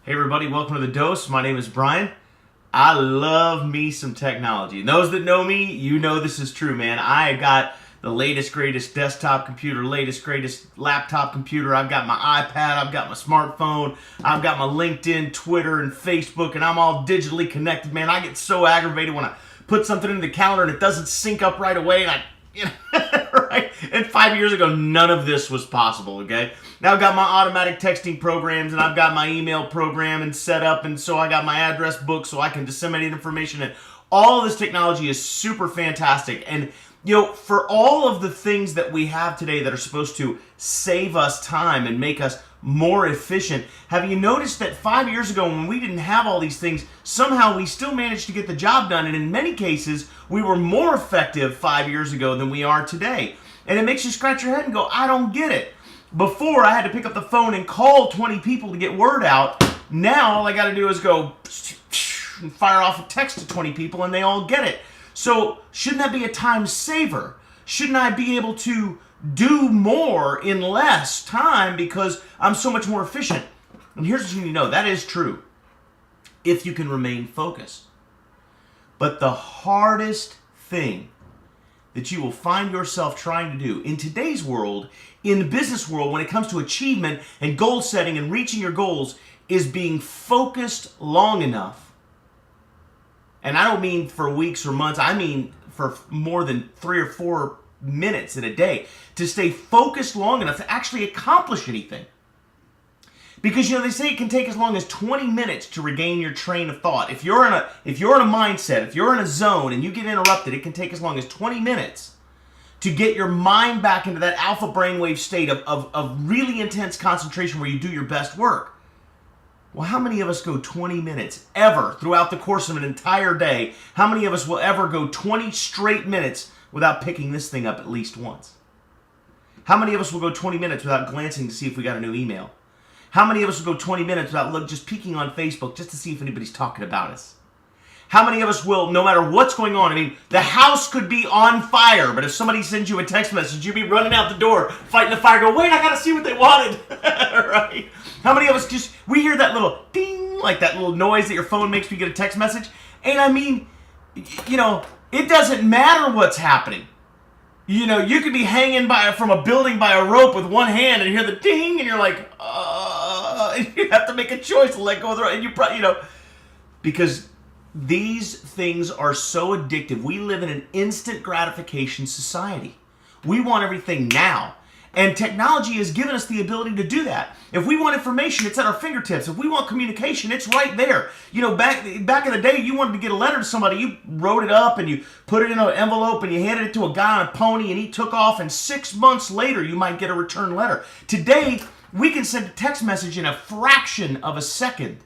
Hey everybody, welcome to The Dose. My name is Brian. I love me some technology. And those that know me, you know this is true, man. I got the latest, greatest desktop computer, latest, greatest laptop computer. I've got my iPad, I've got my smartphone, I've got my LinkedIn, Twitter, and Facebook, and I'm all digitally connected, man. I get so aggravated when I put something in the calendar and it doesn't sync up right away, and right? And 5 years ago, none of this was possible, okay? Now I've got my automatic texting programs, and I've got my email program and set up, and so I got my address book so I can disseminate information, and all of this technology is super fantastic. And, for all of the things that we have today that are supposed to save us time and make us more efficient, have you noticed that 5 years ago when we didn't have all these things, somehow we still managed to get the job done, and in many cases, we were more effective 5 years ago than we are today. And it makes you scratch your head and go, I don't get it. Before, I had to pick up the phone and call 20 people to get word out. Now, all I got to do is go and fire off a text to 20 people, and they all get it. So, shouldn't that be a time saver? Shouldn't I be able to do more in less time because I'm so much more efficient? And here's what you need to know. That is true if you can remain focused. But the hardest thing that you will find yourself trying to do in today's world, in the business world, when it comes to achievement and goal setting and reaching your goals, is being focused long enough. And I don't mean for weeks or months, I mean for more than 3 or 4 minutes in a day, to stay focused long enough to actually accomplish anything. Because they say it can take as long as 20 minutes to regain your train of thought. If you're in a mindset, if you're in a zone and you get interrupted, it can take as long as 20 minutes to get your mind back into that alpha brainwave state of really intense concentration where you do your best work. Well, how many of us go 20 minutes ever throughout the course of an entire day? How many of us will ever go 20 straight minutes without picking this thing up at least once? How many of us will go 20 minutes without glancing to see if we got a new email? How many of us will go 20 minutes without just peeking on Facebook just to see if anybody's talking about us? How many of us will, no matter what's going on, the house could be on fire, but if somebody sends you a text message, you'd be running out the door, fighting the fire, go, wait, I gotta see what they wanted, right? How many of us we hear that little ding, like that little noise that your phone makes when you get a text message, and it doesn't matter what's happening. You could be hanging from a building by a rope with one hand and hear the ding, and you're like, and you have to make a choice and let go of the rope, and you probably, because these things are so addictive. We live in an instant gratification society. We want everything now. And technology has given us the ability to do that. If we want information, it's at our fingertips. If we want communication, it's right there. Back in the day, you wanted to get a letter to somebody, you wrote it up and you put it in an envelope and you handed it to a guy on a pony and he took off, and 6 months later, you might get a return letter. Today, we can send a text message in a fraction of a second.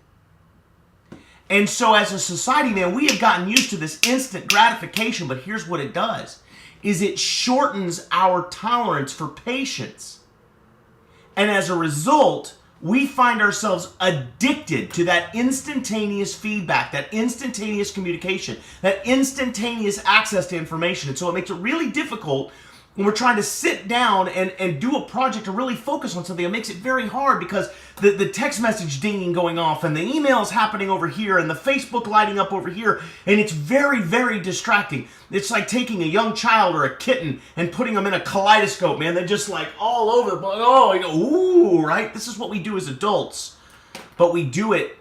And so as a society, man, we have gotten used to this instant gratification, but here's what it does, is it shortens our tolerance for patience. And as a result, we find ourselves addicted to that instantaneous feedback, that instantaneous communication, that instantaneous access to information. And so it makes it really difficult when we're trying to sit down and do a project or really focus on something. It makes it very hard because the text message dinging going off and the emails happening over here and the Facebook lighting up over here, and it's very, very distracting. It's like taking a young child or a kitten and putting them in a kaleidoscope, man. They're just like all over the place. Oh, you go, ooh, right? This is what we do as adults, but we do it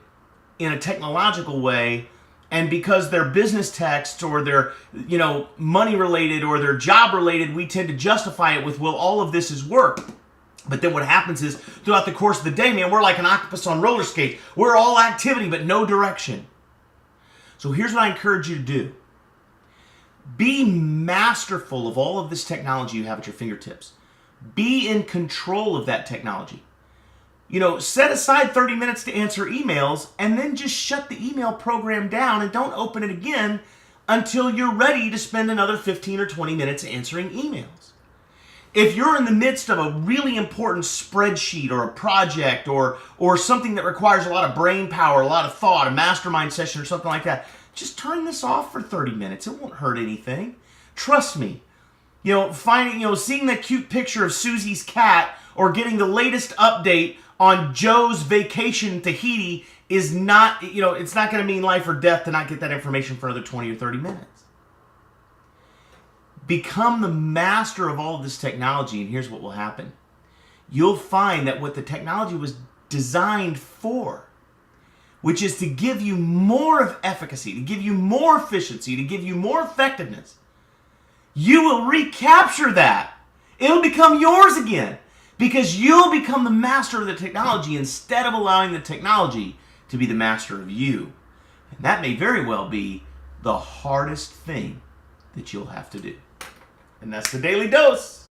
in a technological way. And because they're business texts or they're, money related or they're job related, we tend to justify it with, well, all of this is work. But then what happens is throughout the course of the day, man, we're like an octopus on roller skates. We're all activity, but no direction. So here's what I encourage you to do. Be masterful of all of this technology you have at your fingertips. Be in control of that technology. Set aside 30 minutes to answer emails and then just shut the email program down and don't open it again until you're ready to spend another 15 or 20 minutes answering emails. If you're in the midst of a really important spreadsheet or a project or something that requires a lot of brain power, a lot of thought, a mastermind session or something like that, just turn this off for 30 minutes. It won't hurt anything. Trust me. Seeing that cute picture of Susie's cat or getting the latest update on Joe's vacation in Tahiti is not, it's not going to mean life or death to not get that information for another 20 or 30 minutes. Become the master of all of this technology, and here's what will happen. You'll find that what the technology was designed for, which is to give you more of efficacy, to give you more efficiency, to give you more effectiveness, you will recapture that. It'll become yours again because you'll become the master of the technology instead of allowing the technology to be the master of you. And that may very well be the hardest thing that you'll have to do. And that's the Daily Dose.